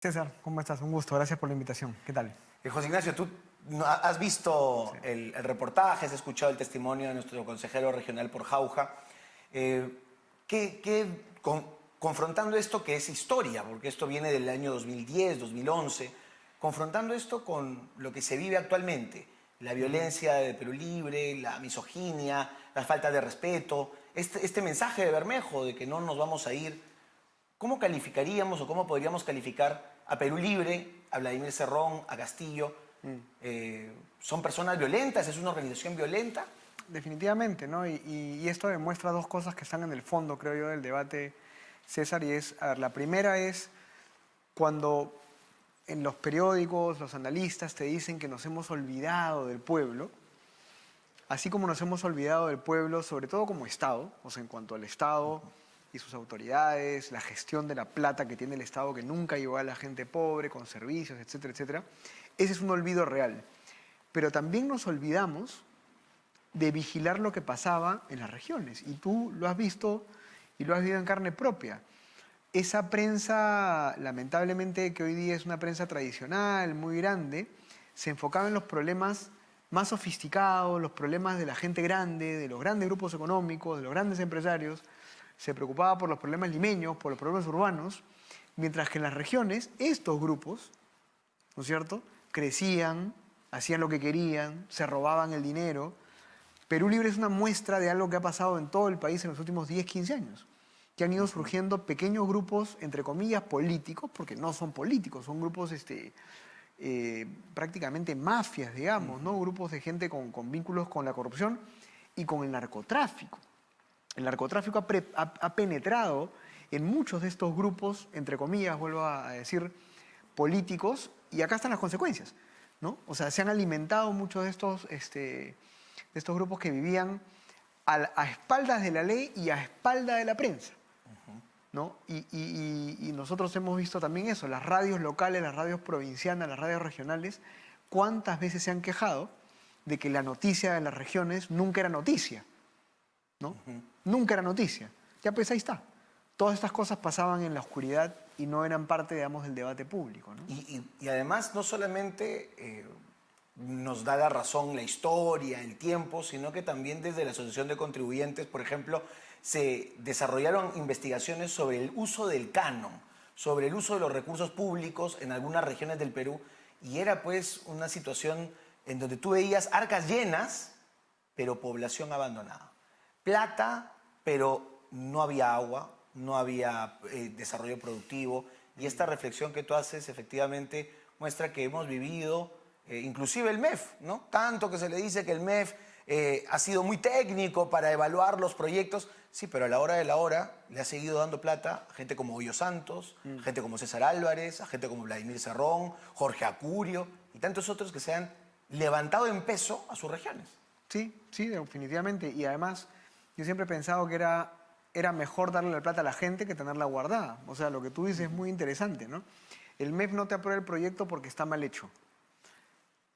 César, ¿cómo estás? Un gusto, gracias por la invitación. ¿Qué tal? José Ignacio, tú has visto el reportaje, has escuchado el testimonio de nuestro consejero regional por Jauja. Eh, confrontando esto que es historia, porque esto viene del año 2010, 2011, confrontando esto con lo que se vive actualmente, la violencia de Perú Libre, la misoginia, la falta de respeto, este mensaje de Bermejo de que no nos vamos a ir. ¿Cómo calificaríamos o cómo podríamos calificar a Perú Libre, a Vladimir Cerrón, a Castillo? ¿Son personas violentas? ¿Es una organización violenta? Definitivamente, ¿no? Y esto demuestra dos cosas que están en el fondo, creo yo, del debate, César, y es, a ver, la primera es cuando en los periódicos, los analistas te dicen que nos hemos olvidado del pueblo, así como nos hemos olvidado del pueblo, sobre todo como Estado, o sea, en cuanto al Estado y sus autoridades, la gestión de la plata que tiene el Estado, que nunca llegó a la gente pobre, con servicios, etcétera, etcétera. Ese es un olvido real. Pero también nos olvidamos de vigilar lo que pasaba en las regiones. Y tú lo has visto y lo has vivido en carne propia. Esa prensa, lamentablemente, que hoy día es una prensa tradicional, muy grande, se enfocaba en los problemas más sofisticados, los problemas de la gente grande, de los grandes grupos económicos, de los grandes empresarios. Se preocupaba por los problemas limeños, por los problemas urbanos, mientras que en las regiones estos grupos, ¿no es cierto?, crecían, hacían lo que querían, se robaban el dinero. Perú Libre es una muestra de algo que ha pasado en todo el país en los últimos 10, 15 años, que han ido surgiendo pequeños grupos, entre comillas, políticos, porque no son políticos, son grupos prácticamente mafias, digamos, ¿no? Grupos de gente con vínculos con la corrupción y con el narcotráfico. El narcotráfico ha penetrado en muchos de estos grupos, entre comillas, vuelvo a decir, políticos, y acá están las consecuencias, ¿no? O sea, se han alimentado muchos de estos grupos que vivían a espaldas de la ley y a espalda de la prensa, ¿no? Y nosotros hemos visto también eso, las radios locales, las radios provincianas, las radios regionales, cuántas veces se han quejado de que la noticia de las regiones nunca era noticia, ¿no? Nunca era noticia. Ya pues ahí está. Todas estas cosas pasaban en la oscuridad y no eran parte, digamos, del debate público, ¿no? Y además no solamente nos da la razón la historia, el tiempo, sino que también desde la Asociación de Contribuyentes, por ejemplo, se desarrollaron investigaciones sobre el uso del canon, sobre el uso de los recursos públicos en algunas regiones del Perú, y era pues una situación en donde tú veías arcas llenas, pero población abandonada. Plata, pero no había agua, no había desarrollo productivo, y esta reflexión que tú haces efectivamente muestra que hemos vivido, inclusive el MEF, ¿no? Tanto que se le dice que el MEF ha sido muy técnico para evaluar los proyectos, sí, pero a la hora de la hora le ha seguido dando plata a gente como Hoyo Santos, a gente como César Álvarez, a gente como Vladimir Cerrón, Jorge Acurio y tantos otros que se han levantado en peso a sus regiones. Sí, sí, definitivamente. Y además, yo siempre he pensado que era mejor darle la plata a la gente que tenerla guardada. O sea, lo que tú dices es muy interesante, ¿no? El MEF no te aprueba el proyecto porque está mal hecho.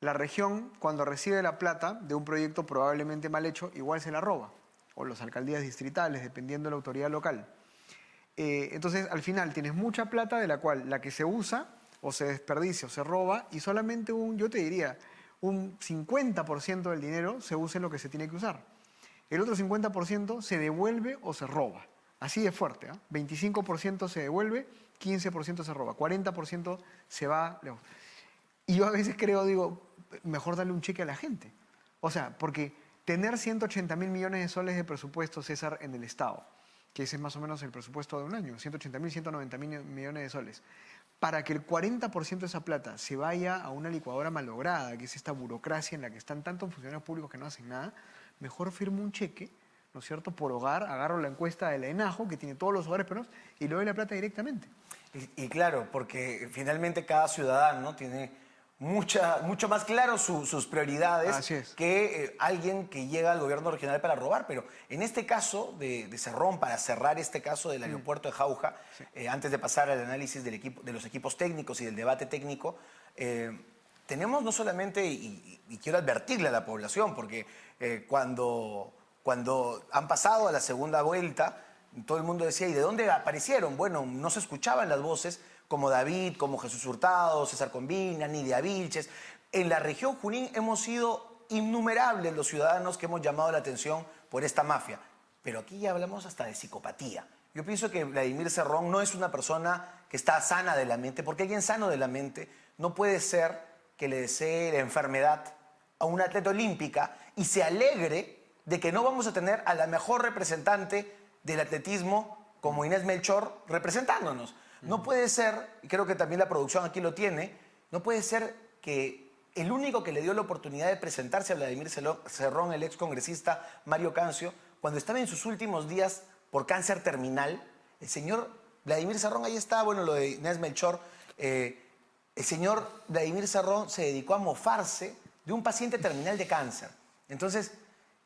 La región, cuando recibe la plata de un proyecto probablemente mal hecho, igual se la roba. O las alcaldías distritales, dependiendo de la autoridad local. Entonces, al final, tienes mucha plata de la cual la que se usa, o se desperdicia, o se roba, y solamente yo te diría, un 50% del dinero se usa en lo que se tiene que usar. El otro 50% se devuelve o se roba. Así de fuerte, ¿eh? 25% se devuelve, 15% se roba, 40% se va. Y yo a veces digo, mejor darle un cheque a la gente. O sea, porque tener 180.000 millones de soles de presupuesto, César, en el Estado, que ese es más o menos el presupuesto de un año, 180.000, 190.000 millones de soles, para que el 40% de esa plata se vaya a una licuadora malograda, que es esta burocracia en la que están tantos funcionarios públicos que no hacen nada, mejor firmo un cheque, ¿no es cierto?, por hogar, agarro la encuesta de la ENAJO, que tiene todos los hogares peruanos, y le doy la plata directamente. Y claro, porque finalmente cada ciudadano tiene mucho más claro sus prioridades que alguien que llega al gobierno regional para robar. Pero en este caso de Cerrón, para cerrar este caso del aeropuerto de Jauja, antes de pasar al análisis de los equipos técnicos y del debate técnico, tenemos no solamente, y quiero advertirle a la población, porque cuando han pasado a la segunda vuelta, todo el mundo decía, ¿y de dónde aparecieron? Bueno, no se escuchaban las voces como David, como Jesús Hurtado, César Combina, Nidia Vilches. En la región Junín hemos sido innumerables los ciudadanos que hemos llamado la atención por esta mafia. Pero aquí ya hablamos hasta de psicopatía. Yo pienso que Vladimir Cerrón no es una persona que está sana de la mente, porque alguien sano de la mente no puede ser que le desee la enfermedad a una atleta olímpica y se alegre de que no vamos a tener a la mejor representante del atletismo como Inés Melchor representándonos. No puede ser, y creo que también la producción aquí lo tiene, no puede ser que el único que le dio la oportunidad de presentarse a Vladimir Cerrón, el ex congresista Mario Cancio, cuando estaba en sus últimos días por cáncer terminal, el señor Vladimir Cerrón, ahí está, bueno, lo de Inés Melchor, el señor Vladimir Cerrón se dedicó a mofarse de un paciente terminal de cáncer. Entonces,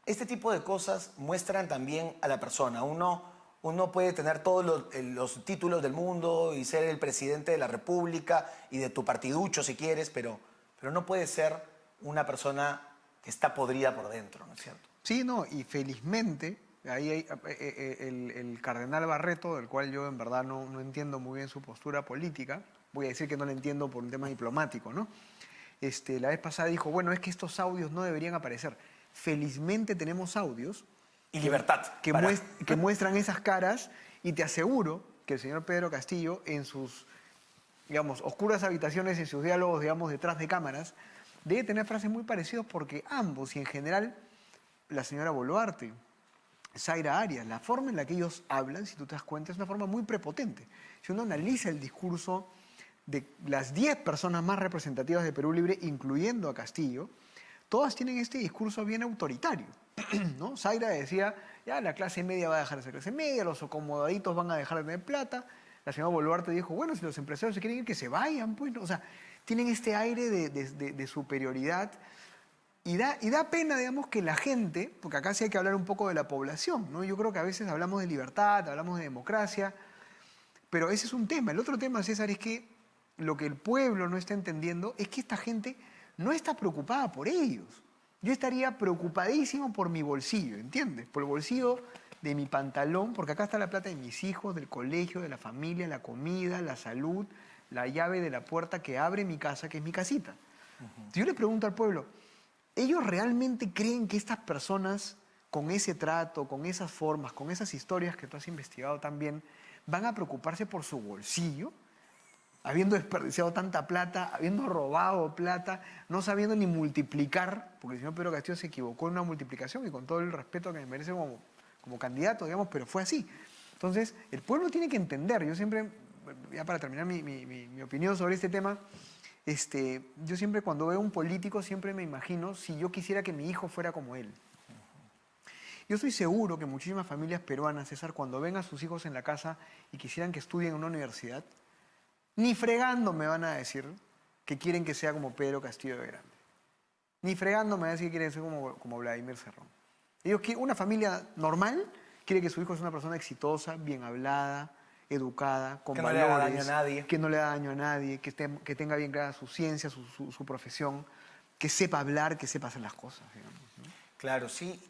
este tipo de cosas muestran también a la persona. Uno puede tener todos los títulos del mundo y ser el presidente de la República y de tu partiducho si quieres, pero no puede ser una persona que está podrida por dentro, ¿no es cierto? Sí, no, y felizmente, ahí hay el cardenal Barreto, del cual yo en verdad no entiendo muy bien su postura política, voy a decir que no la entiendo por un tema diplomático, ¿no? La vez pasada dijo, bueno, es que estos audios no deberían aparecer. Felizmente tenemos audios Y libertad. que muestran esas caras y te aseguro que el señor Pedro Castillo en sus, digamos, oscuras habitaciones, en sus diálogos, digamos, detrás de cámaras, debe tener frases muy parecidas porque ambos, y en general la señora Boluarte, Zaira Arias, la forma en la que ellos hablan, si tú te das cuenta, es una forma muy prepotente. Si uno analiza el discurso de las 10 personas más representativas de Perú Libre, incluyendo a Castillo, todas tienen este discurso bien autoritario, ¿no? Zaira decía, ya la clase media va a dejar de ser clase media, los acomodaditos van a dejar de tener plata. La señora Boluarte dijo, bueno, si los empresarios se quieren ir, que se vayan, pues. O sea, tienen este aire de superioridad y da pena, digamos, que la gente, porque acá sí hay que hablar un poco de la población, ¿no? Yo creo que a veces hablamos de libertad, hablamos de democracia, pero ese es un tema. El otro tema, César, es que lo que el pueblo no está entendiendo es que esta gente no está preocupada por ellos. Yo estaría preocupadísimo por mi bolsillo, ¿entiendes? Por el bolsillo de mi pantalón, porque acá está la plata de mis hijos, del colegio, de la familia, la comida, la salud, la llave de la puerta que abre mi casa, que es mi casita. Si yo le pregunto al pueblo, ¿ellos realmente creen que estas personas, con ese trato, con esas formas, con esas historias que tú has investigado también, van a preocuparse por su bolsillo? Habiendo desperdiciado tanta plata, habiendo robado plata, no sabiendo ni multiplicar, porque el señor Pedro Castillo se equivocó en una multiplicación y con todo el respeto que me merece como candidato, digamos, pero fue así. Entonces, el pueblo tiene que entender, yo siempre, ya para terminar mi opinión sobre este tema, yo siempre cuando veo a un político siempre me imagino si yo quisiera que mi hijo fuera como él. Yo estoy seguro que muchísimas familias peruanas, César, cuando ven a sus hijos en la casa y quisieran que estudien en una universidad, ni fregando me van a decir que quieren que sea como Pedro Castillo de Grande. Ni fregando me van a decir que quieren ser como Vladimir Cerrón. Ellos quieren, una familia normal quiere que su hijo sea una persona exitosa, bien hablada, educada, con valores. Que no le haga daño a nadie. Que no le haga daño a nadie, que tenga bien clara su ciencia, su profesión, que sepa hablar, que sepa hacer las cosas, digamos, ¿no? Claro, sí.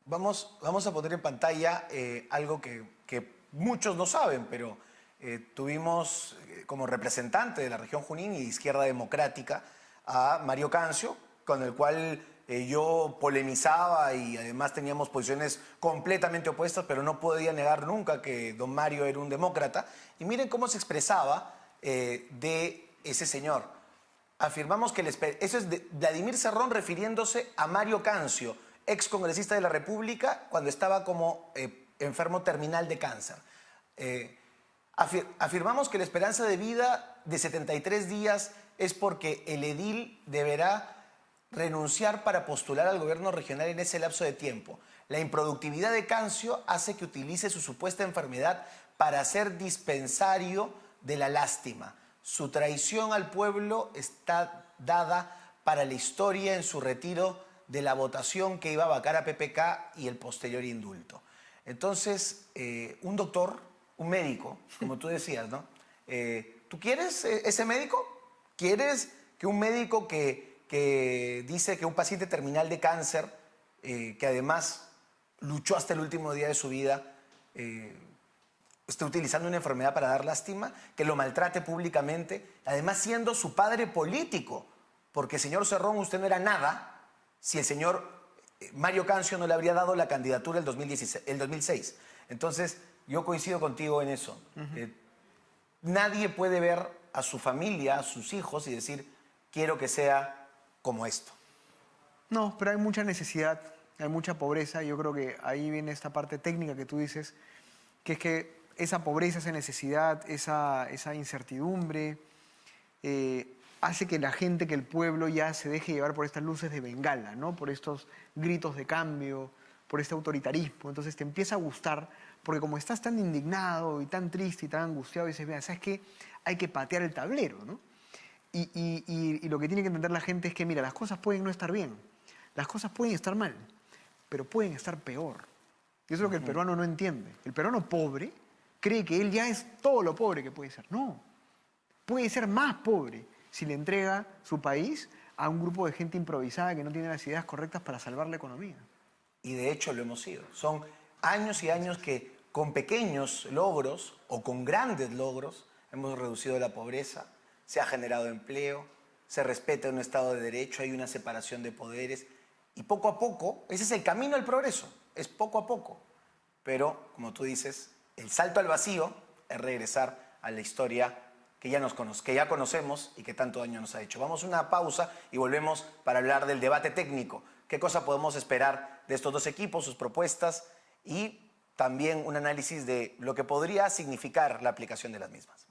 Vamos a poner en pantalla algo que muchos no saben, pero tuvimos como representante de la región Junín y de Izquierda Democrática a Mario Cancio, con el cual yo polemizaba y además teníamos posiciones completamente opuestas, pero no podía negar nunca que don Mario era un demócrata. Y miren cómo se expresaba de ese señor. Afirmamos que eso es de Vladimir Cerrón refiriéndose a Mario Cancio, ex congresista de la República, cuando estaba como enfermo terminal de cáncer. Afirmamos que la esperanza de vida de 73 días es porque el edil deberá renunciar para postular al gobierno regional en ese lapso de tiempo. La improductividad de Cancio hace que utilice su supuesta enfermedad para ser dispensario de la lástima. Su traición al pueblo está dada para la historia en su retiro de la votación que iba a vacar a PPK y el posterior indulto. Entonces, un doctor, un médico, como tú decías, ¿no? ¿Tú quieres ese médico? ¿Quieres que un médico que dice que un paciente terminal de cáncer, que además luchó hasta el último día de su vida, esté utilizando una enfermedad para dar lástima, que lo maltrate públicamente, además siendo su padre político, porque señor Cerrón, usted no era nada si el señor Mario Cancio no le habría dado la candidatura el 2006. Entonces, yo coincido contigo en eso. Nadie puede ver a su familia, a sus hijos y decir, quiero que sea como esto. No, pero hay mucha necesidad, hay mucha pobreza. Yo creo que ahí viene esta parte técnica que tú dices, que es que esa pobreza, esa necesidad, esa incertidumbre, hace que la gente, que el pueblo ya se deje llevar por estas luces de bengala, ¿no? Por estos gritos de cambio, por este autoritarismo. Entonces te empieza a gustar, porque como estás tan indignado y tan triste y tan angustiado, dices, mira, ¿sabes qué? Hay que patear el tablero, ¿no? Y lo que tiene que entender la gente es que, mira, las cosas pueden no estar bien, las cosas pueden estar mal, pero pueden estar peor. Y eso es lo que el peruano no entiende. El peruano pobre cree que él ya es todo lo pobre que puede ser. No, puede ser más pobre si le entrega su país a un grupo de gente improvisada que no tiene las ideas correctas para salvar la economía. Y de hecho lo hemos sido. Son años y años que con pequeños logros o con grandes logros hemos reducido la pobreza, se ha generado empleo, se respeta un Estado de Derecho, hay una separación de poderes y poco a poco, ese es el camino al progreso, es poco a poco. Pero, como tú dices, el salto al vacío es regresar a la historia que ya conocemos y que tanto daño nos ha hecho. Vamos a una pausa y volvemos para hablar del debate técnico. ¿Qué cosa podemos esperar de estos dos equipos, sus propuestas y también un análisis de lo que podría significar la aplicación de las mismas?